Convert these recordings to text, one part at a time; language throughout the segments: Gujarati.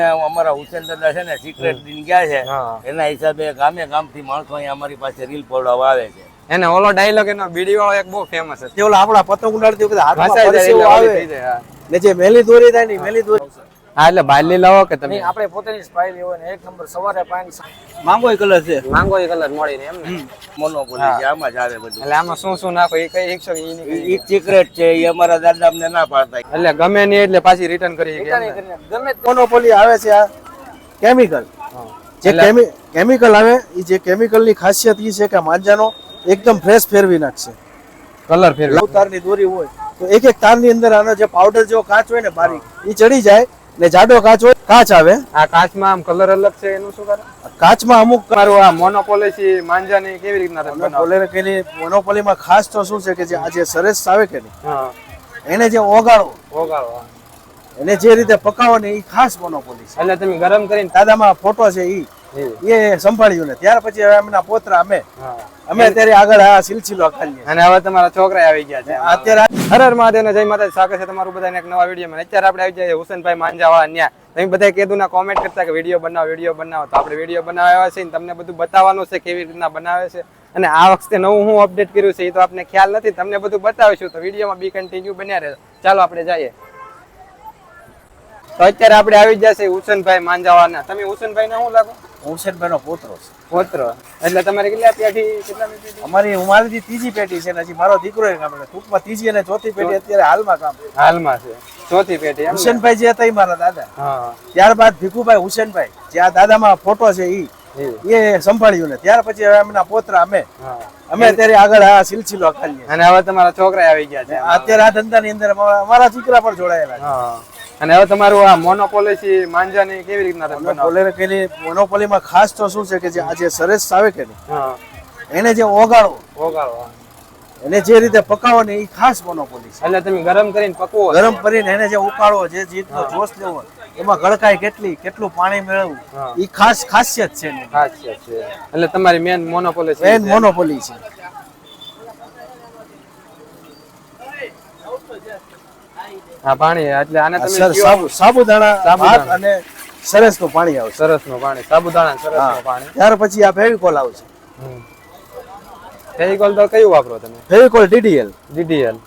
અમારા હુસેન દાદા છે ને સિક્રેટ દિન ગયા છે એના હિસાબે ગામે ગામથી માણસો અહીંયા અમારી પાસે રીલ પડાવવા આવે છે. એને ઓલો ડાયલોગ એનો વિડિયો એક બહુ ફેમસ છે. ઓલા આપણા પતંગ ઉડાડતી વખતે હાથમાં પરસેવો આવે ને જે મેલી દોરી થાય ને મેલી દોરી. હા એટલે બાલી લાવો કે તમે આપણે પોતાની સ્ટાઈલ હોય ને એક નંબર સવારે પાણી માંગોય કલર છે. માંગોય કલર મળી ને એમ ને મોનોપોલી છે આમાં જ આવે બધું. એટલે આમાં શું શું નાખો એ કઈ 100 ઈ સિક્રેટ છે એ અમારા દાદા અમને ના પાડતા. એટલે ગમે નહીં એટલે પાછી રિટર્ન કરી ગમે મોનોપોલી આવે છે આ કેમિકલ જે કેમિકલ આવે એ જે કેમિકલ ની ખાસિયત એ છે કે માંજાનો એકદમ ફ્રેશ ફેરવી નાખશે. કલર ફેરવી તારની દોરી હોય તો એક એક તારની અંદર આનો જે પાવડર જેવો કાચ હોય ને બારીક એ ચડી જાય ને જાડો કાચ હોય કાચ આવે. આ કાચમાં આમ કલર અલગ છે એનું શું કરે? કાચમાં અમુક મારું આ મોનોપોલી માંજાની કેવી રીતના મોનોપોલીમાં ખાસ તો શું છે કે જે આજે સરસ આવે કે નહીં એને જે ઓગાળો એને જે રીતે પકાવો ને એ ખાસ મોનોપોલી છે. એટલે તમે ગરમ કરીને દાદામાં ફોટો છે એ સંભાળ્યું ને ત્યાર પછી હવે એમના પોતરા અમે અત્યારે આગળ આ સિલસિલો ખાલી. અને હવે તમારા છોકરા આવી ગયા છે અત્યારે. હર મહાદેવ ને જય માતાજી. સ્વાગત છે તમારું બધાને એક નવા વિડીયોમાં. અત્યારે આપણે આવી જાય હુસેનભાઈ માંજાવાળા ન્યા. તમે બધા કીધું ના કોમેન્ટ કરતા કે વિડીયો બનાવો તો આપણે વિડીયો બનાવ્યા છે ને તમને બધું બતાવવાનું છે કેવી રીતના બનાવે છે. અને આ વખતે નવું હું અપડેટ કર્યું છે એ તો આપને ખ્યાલ નથી, તમને બધું બતાવીશું. તો વિડીયોમાં બી કન્ટિન્યુ બન્યા રહે. ચાલો આપણે જઈએ. તો અત્યારે આપણે આવી જશે હુસેનભાઈ માંજાવાળા. તમે હુસેનભાઈ ને શું લાગો? હુસેનભાઈ નો પોતરો છે. પોતરો એટલે તમારે કેટલા પેઢી? અમારી ત્રીજી પેઢી છે ને હજી મારો દીકરો ટૂંકમાં ત્રીજી અને ચોથી પેઢી અત્યારે હાલમાં છે. ચોથી પેઢી હુસેનભાઈ જે હતા એ મારા દાદા. ત્યારબાદ ભીખુભાઈ હુસેનભાઈ જે આ દાદામાં ફોટો છે એ સંભાળ્યું ને ત્યાર પછી હવે એમના પોતરા અમે અત્યારે આગળ આ સિલસિલો ખાલી. અને હવે તમારા છોકરા આવી ગયા છે. અત્યારે આ ધંધાની અંદર અમારા દીકરા પણ જોડાયેલા છે. અને હવે તમારું આ મોનોપોલી માંજાની કેવી રીતના? મોનોપોલીમાં ખાસ તો શું છે કે જે આજે સરસ આવે કે નહીં એને જે ઓગાળો એને જે રીતે પકાવો ને એ ખાસ મોનોપોલી છે. એટલે તમે ગરમ કરીને પકવો, ગરમ કરીને એને જે ઉકાળો જે જીતનો જોશ લેવો એમાં ગળકાય કેટલું પાણી મેળવવું એ ખાસ ખાસિયત છે. એટલે તમારી મેન મોનોપોલી છે. હા પાણી એટલે આને તમે સાબુદાણા અને સરસ નું પાણી આવશે. સરસનું પાણી, સાબુદાણા સરસનું પાણી. ત્યાર પછી આ ફેવિકોલ આવશે. ફેવિકોલ તો કયું વાપરો તમે? ફેવિકોલ DDL.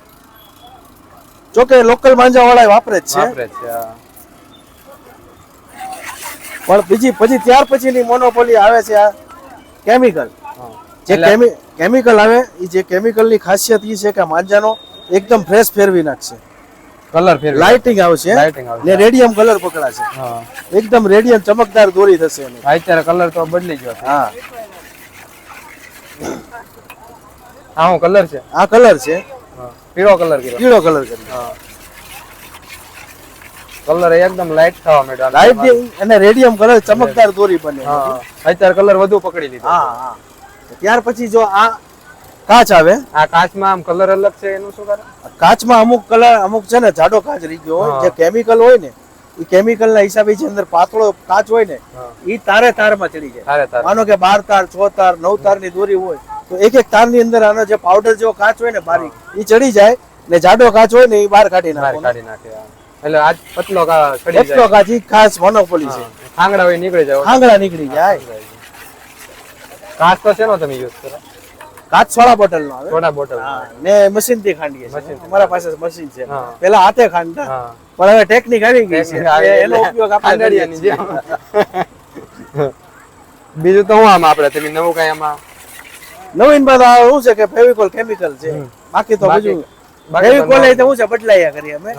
જોકે લોકલ માંજા વાળા વાપરે જ છે. પણ પછી ત્યાર પછીની મોનોપોલી આવે છે આ કેમિકલ. જે કેમિકલ આવે એ જે કેમિકલ ની ખાસિયત એ છે કે માંજાનો એકદમ ફ્રેશ ફેરવી નાખશે. કલર ફેર લાઇટિંગ આવશે ને રેડિયમ કલર પકડાશે. એકદમ રેડિયમ ચમકદાર દોરી થશે. અત્યારે કલર તો બદલી ગયો. આ હું કલર છે? આ કલર છે પીળો કલર કલર એકદમ લાઇટ થવા માંડ્યો. લાઇટ અને રેડિયમ કલર ચમકદાર દોરી બને. અત્યારે કલર વધુ પકડી લીધો. ત્યાર પછી જો આ કાચ આવે. આ કાચમાં આમ કલર અલગ છે એનું શું કરે? કાચમાં અમુક છે ને જાડો કાચ રહી ગયો હોય. જે કેમિકલ હોય ને એ કેમિકલ ના હિસાબે જે અંદર પાતળો કાચ હોય ને એ તારમાં ચડી જાય. માનો કે 12 તાર 6 તાર 9 તાર ની દોરી હોય તો એક એક તાર ની અંદર આનો જે પાવડર જેવો કાચ હોય ને બારીક એ ચડી જાય ને જાડો કાચ હોય ને એ બહાર કાઢી નાખે. એટલે આજ પતલો કાચ ખાસ મોનોપોલી છે. ખાંગડા હોય નીકળી જાય. કાચ તો શેનો તમે યુઝ કરો? કાચ સોડા બોટલ નો આવે. ને મશીન થી ખાંડીએ. અમારા પાસે મશીન છે. પેલા હાથે ખાંડતા પણ હવે ટેકનિક આવી ગઈ છે એનો ઉપયોગ આપણે બીજું તો હું આમ આપણે તમે નવું કઈ આમાં નવીન બાદ શું છે કે ફેવિકોલ કેમિકલ છે. બાકી તો બીજું ફેવિકોલ એ તો શું છે બદલાયા કરીએ અમે.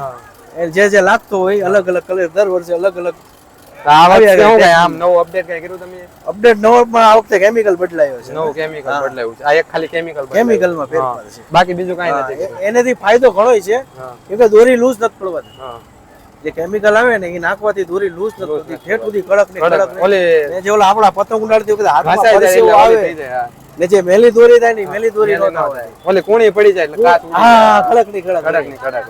જે લાગતો હોય અલગ અલગ કલર દર વર્ષે અલગ અલગ. આમ નવું અપડેટ કઈ કર્યું તમે? અપડેટ નવમાં આ વખતે કેમિકલ બદલાયો છે. નવું કેમિકલ બદલાયું છે. આ એક ખાલી કેમિકલમાં ફેરફાર છે. બાકી બીજું કઈ નથી. એનાથી ફાયદો ઘણો છે કે દોરી લૂઝ નથી પડવાની. જે કેમિકલ આવે ને એ નાખવાથી દોરી લૂઝ નથી પડતી. ઠેઠ સુધી કડક ને જે ઓલા આપણા પતંગ ઉડાડતી વખતે હાથમાં પરસેવો આવે ને જે મેલી દોરી થાય ને મેલી દોરી ન થાય. ઓલી કુણી પડી જાય એટલે કાચ કડક ની કડક.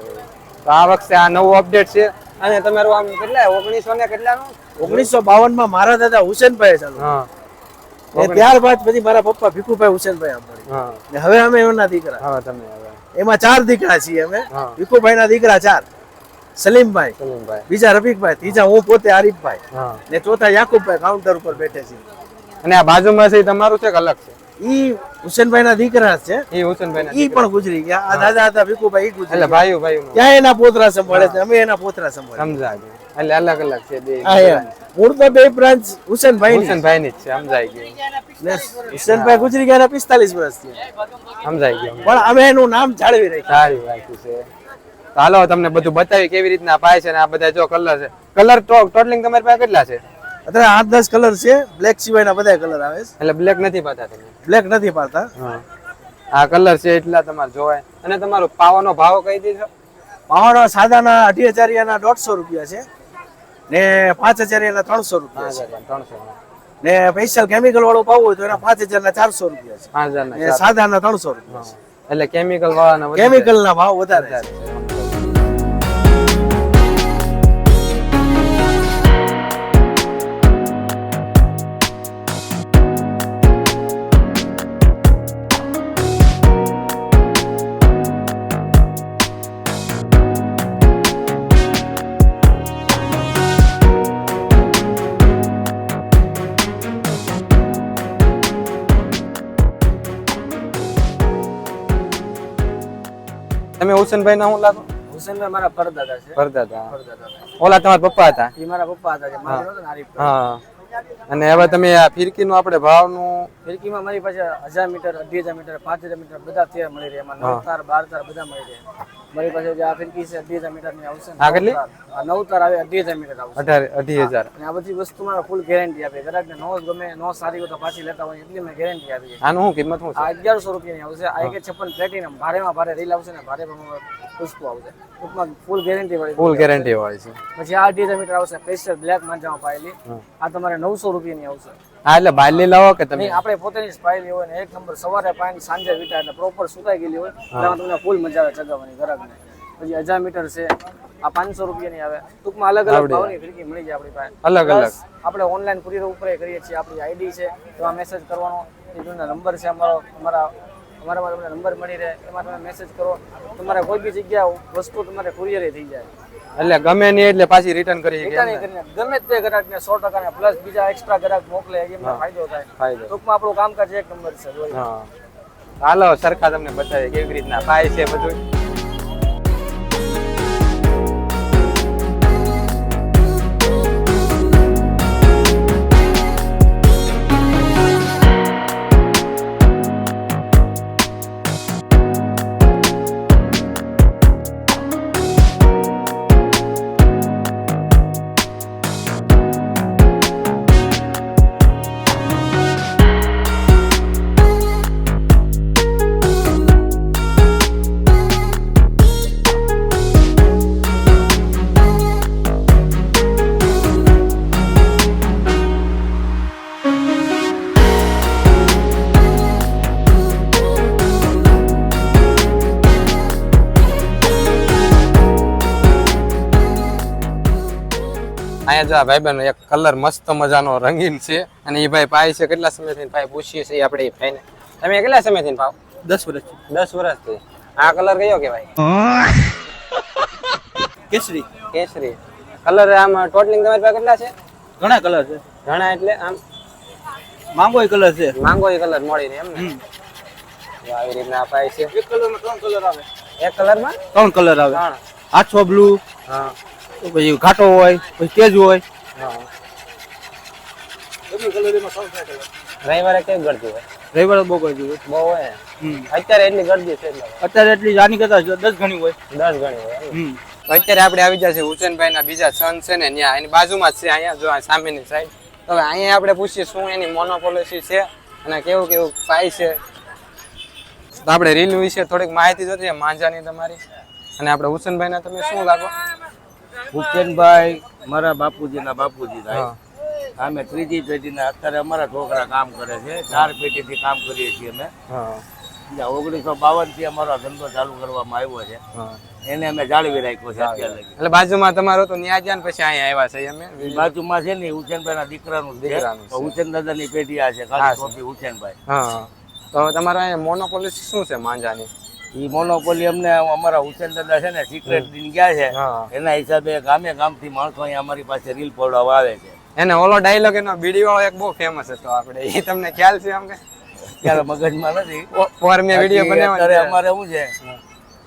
તો આ વખતે આ નવું અપડેટ છે. અને તમારું આમ કેટલા 1900 ને કેટલાનું? 1952 માં મારા દાદા હુસેનભાઈ ચાલુ. ત્યારબાદ પછી મારા પપ્પા ભીખુભાઈ હુસેનભાઈ આંબળી. હવે અમે એમના દીકરા. હવે તમે એમાં 4 દીકરા છીએ અમે. ભીખુભાઈ ના દીકરા 4 સલીમભાઈ, સલીમભાઈ. બીજા રફીકભાઈ, ત્રીજા હું પોતે આરીફભાઈ હા. ને ચોથા યાકુબભાઈ કાઉન્ટર ઉપર બેઠે છે. અને આ બાજુમાં છે તમારું છે કે અલગ છે? ઈ હુસેનભાઈ ના દીકરા છે, એ હુસેનભાઈ ના ઈ પણ ગુજરી ગયા. આ દાદા હતા ભીખુભાઈ, ઈ ગુજરી એટલે ભાઈઓ ભાઈઓ ત્યાં એના પોતરા સંભાળે છે, અમે એના પોતરા સંભાળે. સમજાય ગયું. એટલે અલગ અલગ છે બે. હા એમ મૂળ તો બે બ્રાન્ચ હુસેનભાઈ હુસેનભાઈ ની જ છે. સમજાય ગયું. ને હુસેનભાઈ ગુજરી ગયા 45 વર્ષ થયા, સમજાય ગયું. પણ અમે એનું નામ જાળવી રાખ્યું. સારી રાખ્યું છે. તો હાલો તમને બધું બતાવી કેવી રીતના પાય છે ને આ બધા જો કલર છે. કલર ટોટલિંગ તમારી પાસે કેટલા છે? અત્યારે 8-10 કલર છે, બ્લેક સિવાયના બધા કલર આવે છે. એટલે બ્લેક નથી પાતા તમે? બ્લેક નથી પાડતા. હા. આ કલર છે એટલા તમારે જોવાય. અને તમારો પાવાનો ભાવ કહી દીધો? પાવાના સાદાના 2500 ના 150 રૂપિયા છે ને 5000 ના 300 રૂપિયા છે. 300 ને સ્પેશિયલ કેમિકલ વાળો પાવ હોય તો એના 5000 ના 400 રૂપિયા છે. 5000 ને ના સાદાના 300 રૂપિયા છે. એટલે કેમિકલ વાળાના કેમિકલ ના ભાવ વધારે છે. તમે હુસેનભાઈ ના હું લાગો? હુસેનભાઈ મારા પરદાદા છે. પરદાદા. ઓલા તમારા પપ્પા હતા? એ મારા પપ્પા હતા, જે મારા નહોતા ને આરીફ. હા. અને હવે તમે આ ફિરકીનું આપણે ભાવનું ફિરકીમાં મારી પાસે 1000 મીટર, 2500 મીટર, 5000 મીટર બધા તેર મળી રહે. એમાં 9 તાર 12 તાર બધા મળી રહે. મારી પાસે જે આ ફિરકી છે 2500 મીટર ની આવશે. આ કેટલી? આ 9 તાર આવે 2500 મીટર આવશે. 18,000. અને આ બધી વસ્તુ મારા ફૂલ ગેરંટી આપે. ગ્રાહકને નો ગમે, નો સારી હોય તો પાછી લેતા હોય એટલી મેં ગેરંટી આપી છે. આનું શું કિંમત શું છે? આ 1100 રૂપિયાની આવશે. આ 156 પ્લેટિનમ ભારેમાં ભારે રીલ આવશે ને ભારે વસ્તુ આવશે. ટૂંકમાં ફૂલ ગેરંટી વાળી. ફૂલ ગેરંટી વાળી છે. પછી આ 1800 મીટર આવશે સ્પેશિયલ બ્લેક માંજામાં પાયેલી. આ તમારે 900 રૂપિયાની આવશે. હા એટલે બાયલી લાવો કે તમે? નહીં, આપણે પોતાની જ પાયેલી હોય ને એક નંબર સવારે પાઈને સાંજે વીટા એટલે પ્રોપર સુકાઈ ગયેલી હોય એટલે તમને ફૂલ મજા આવે ચગાવવાની ગ્રાહકને. પછી 1000 મીટર છે, આ 500 રૂપિયાની આવે. ટૂંકમાં અલગ અલગ ભાવની ફિરકી મળી જાય આપણી પાસે. અલગ અલગ આપણે ઓનલાઈન કુરિયર ઉપર કરીએ છીએ. આપણી આઈડી છે, એમાં મેસેજ કરવાનો. નંબર છે અમારામાં તમને નંબર મળી રહે, એમાં તમે મેસેજ કરો. તમારે કોઈ બી જગ્યા વસ્તુ તમારે કુરિયર થઈ જાય. એટલે ગમે નહીં એટલે પાછી રિટર્ન કરી ગમે તે ગ્રાહકને 100% ને પ્લસ બીજા એક્સ્ટ્રા ગ્રાહક મોકલે એમાં ફાયદો થાય. ટૂંકમાં આપણું કામકાજ એક નંબર છે. હા. હાલો સરખા તમને બતાવીએ કેવી રીતના પાય છે બધું. અહીંયા જો આ ભાઈબંધ એક કલર મસ્ત મજાનો રંગીન છે અને એ ભાઈ પાય છે કેટલા સમયથી ભાઈ પૂછીએ છીએ આપણે એ ભાઈને. તમે કેટલા સમયથી પાવ? 10 વર્ષથી. 10 વર્ષથી. આ કલર કયો કહેવાય? કેસરી. કેસરી કલર. આમ ટોટલિંગ તમારી પાસે કેટલા છે? ઘણા કલર છે. ઘણા એટલે આમ માંગોય કલર છે. માંગોય કલર મળી રહે એમ ને? આવી રીતના પાય છે. એક કલરમાં 3 કલર આવે. એક કલરમાં 3 કલર આવે. ત્રણ. આછો બ્લુ, હા, પછી ઘાટો હોય, પછી તેજ હોય. હા. બધી કલર એમાં 3 કલર. રવિવારે કેવી ગળતી હોય? રવિવારે બહુ ગળદી હોય. બહુ હોય. અત્યારે એટલી ગળદી છે એટલે અત્યારે એટલી આની કરતા 10 ગણી હોય. 10 ગણી હોય. તો અત્યારે આપણે આવી ગયા છે હુસેનભાઈ ના બીજા સન છે ને ત્યાં એની બાજુમાં જ છે. અહીંયા જો આ સામેની સાઈડ. તો હવે અહીંયા આપણે પૂછીએ શું એની મોનોપોલિસી છે અને કેવું કેવું પાય છે. તો આપણે રીલ વિશે થોડીક માહિતી જોતી માંજાની તમારી. અને આપણે હુસેનભાઈ ના તમે શું લાગો? હુસેનભાઈ મારા બાપુજીના બાપુજી થાય. અમે ત્રીજી પેઢીના અત્યારે અમારા છોકરા કામ કરે છે. 4 પેઢીથી કામ કરીએ છીએ અમે. 1952 થી અમારો ધંધો ચાલુ કરવામાં આવ્યો છે. એને અમે જાળવી રાખ્યો છે અત્યાર લગી. એટલે બાજુમાં તમારો તો ન્યા જ્યાં પછી અહીંયા આવ્યા છે અમે. બાજુમાં છે ને હુસેનભાઈ ના દીકરાનું છે. હુસેન દાદાની પેઢી આ છે. ખાલી ટોપી હુસેનભાઈ. હા. તો તમારા અહીંયા મોનોપોલિસી શું છે માંજાની? ઈ મોનોપોલી અમને અમારા હુસેન દાદા છે ને સિક્રેટ દિન ગયા છે હા. એના હિસાબે ગામે ગામથી માણસો અહીંયા અમારી પાસે રીલ પડાવવા આવે છે. એને ઓલો ડાયલોગ એનો બીડી વાળો એક બહુ ફેમસ હતો આપણે, એ તમને ખ્યાલ છે આમ કે ત્યારે મગજમાં નથી. ઓર મેં વિડીયો બાકી અત્યારે બનાવ્યો અમારે શું છે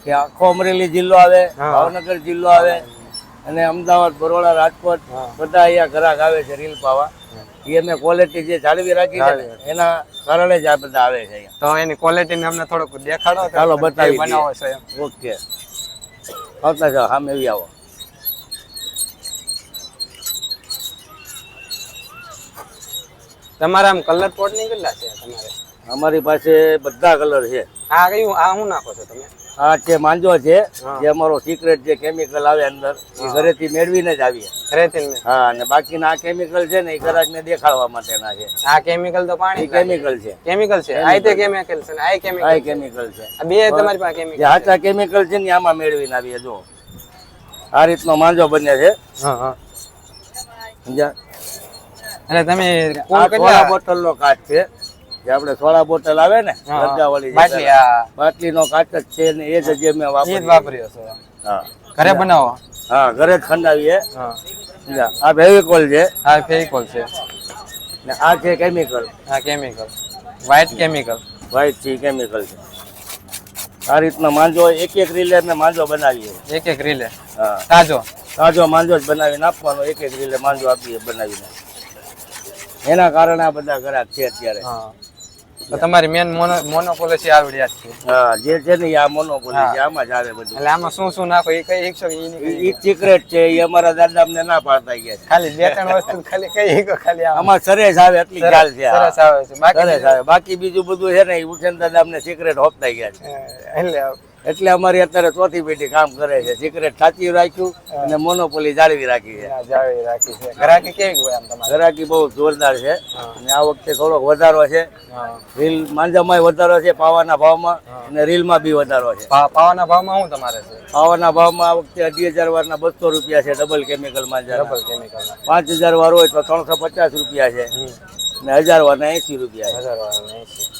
કે આખો અમરેલી જિલ્લો આવે, હા. ભાવનગર જિલ્લો આવે અને અમદાવાદ, બરોડા, રાજકોટ બધા અહીંયા ગ્રાહક આવે છે રીલ પાવા. એ અમે ક્વોલિટી જે જાળવી રાખી છે ને, એના કારણે જ આ બધા આવે છે અહીંયા. તો એની ક્વોલિટી ને અમને થોડુંક દેખાડો તો ચાલો તમે બતાવી કેવી બનાવો છો એમ. ઓકે, આવતા જાઓ, સામે આવી આવો. તમારા આમ કલર કોડિંગ કેટલા છે તમારે? અમારી પાસે બધા કલર છે. આ કયું આ શું નાખો છો તમે? આ છે માંજો છે, જે અમારો સિક્રેટ જે કેમિકલ આવે અંદર એ ઘરેથી મેળવીને જ આવીએ. રેતીન ને હા, અને બાકીના આ કેમિકલ છે ને એ ગ્રાહકને દેખાડવા માટેના છે. આ કેમિકલ તો એ પાણી કેમિકલ છે, કેમિકલ છે. આ તે કેમિકલ છે ને આ આ કેમિકલ. કેમિકલ છે. આ બે તમારી પાસે કેમિકલ. જે સાચા કેમિકલ છે ને આમાં મેળવીને આવીએ. જો આ રીતનો માંજો બને છે. હા હા. સમજ્યા? અને તમે આ કુલ સોળા કેટલા બોટલ નો કાચ છે, જે આપણે સોળા બોટલ આવે ને હા. રજાવાળી જે બાટલી આ બાટલી નો કાચ જ છે ને એ જ મેં એ જ વાપરીએ. વાપર્યો છો હા ઘરે બનાવો? હા, ઘરે જ ખંડાવીએ. હા. સમજ્યા? આ ફેવિકોલ છે આ ફેવિકોલ છે, ને આ છે કેમિકલ. આ કેમિકલ વ્હાઇટ કેમિકલ. વ્હાઈટ છે કેમિકલ છે. આ રીતના માંજો એક એક રીલે અમે માંજો બનાવીએ. એક એક રીલે હા, તાજો. તાજો માંજો જ બનાવીને આપવાનો. એક એક રીલે માંજો આપીએ બનાવીને. એના કારણે આ બધા ગ્રાહક છે અત્યારે. હા. તો તમારી મેન મોનોપોલિસી આવડી જ છે. હા, જે છે ને એ આ મોનોપોલી છે, આમાં જ આવે બધું. એટલે આમાં શું શું નાખો એ કઈ એક ઈ સિક્રેટ છે, એ અમારા દાદા અમને ના પાડતા ગયા છે. ખાલી બે ત્રણ વસ્તુ ખાલી કઈ એક ખાલી આમાં આમાં સરેસ આવે એટલી ખ્યાલ છે. હા. સરસ આવે છે. બાકી સરેસ આવે. બાકી બીજું બધું છે ને એ હુસેન દાદા અમને સિક્રેટ હોપતા ગયા છે. એટલે એટલે અમારી અત્યારે ચોથી પેઢી કામ કરે છે. સિક્રેટ સાચી રાખ્યું અને મોનોપોલી જાળવી રાખી છે. જાળવી રાખી છે. ગ્રાહકી કેવી હોય આમ તમારે? ગ્રાહકી બહુ જોરદાર છે અને આ વખતે થોડોક વધારો છે. હા. રીલ માંજામાં વધારો છે, પાવાના ભાવમાં, અને રીલમાં બી વધારો છે. પાવાના ભાવમાં શું તમારે છે? પાવાના ભાવમાં આ વખતે 2,500 વારના 200 રૂપિયા છે ડબલ કેમિકલ માંજા. ડબલ કેમિકલ 5,000 વાર હોય તો 350 રૂપિયા છે ને 1,000 વારના 80 રૂપિયા છે.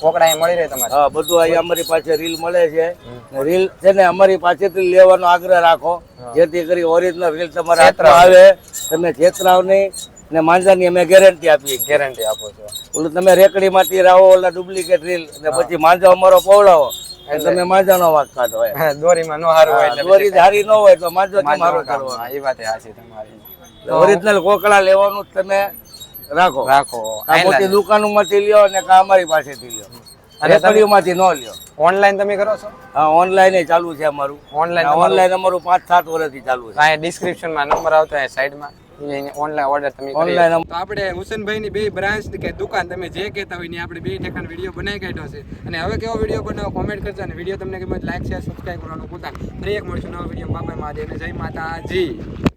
કોકડા અહીં મળી રહે તમારે? હા, બધું અહીંયા અમારી પાસે રીલ મળે છે. ને રીલ છે ને અમારી પાસેથી લેવાનો આગ્રહ રાખો, જેથી કરી ઓરિજિનલ રીલ તમારા હાથમાં આવે. તમે છેતરાવ નહીં ને માંજાની અમે ગેરંટી આપીએ. ગેરંટી આપો છો? ઓલું તમે રેકડીમાંથી રાવો ઓલા ડુપ્લિકેટ રીલ ને પછી માંજો અમારો પવડાવો એટલે તમે માંજાનો વાંક કાઢો. દોરીમાં નો હારું હોય એટલે દોરી સારી ન હોય તો માંજો કેમ હારો કરવો? હા, એ વાત સાચી તમારી. ઓરિજિનલ કોકડા લેવાનું જ તમે રાખો. રાખો. આ મોટી દુકાનોમાંથી લ્યો ને કા અમારી પાસેથી લ્યો. રેકડીઓમાંથી ન લ્યો. ઓનલાઈન તમે કરો છો? હા, ઓનલાઈન ચાલુ છે અમારું. ઓનલાઈન અમારું 5-7 વર્ષથી ચાલુ છે. આ ડિસ્ક્રિપ્શનમાં નંબર આવતો હોય સાઈડમાં, ઓનલાઈન ઓર્ડર તમે ઓનલાઈન તો આપણે હુસેનભાઈની બે બ્રાન્ચ કે દુકાન તમે જે કહેતા હોય ને આપણે બે ઠેકાણ વિડીયો બનાવી કાઢ્યો છે. અને હવે કેવો વિડીયો બનાવો કોમેન્ટ કરજો અને વિડીયો તમને ગમે લાઈક શેર સબસ્ક્રાઈબ કરવાનું ભૂલતા. ફરી એક મળશું નવો વિડીયો. બાપા મહાદેવ ને જય માતાજી.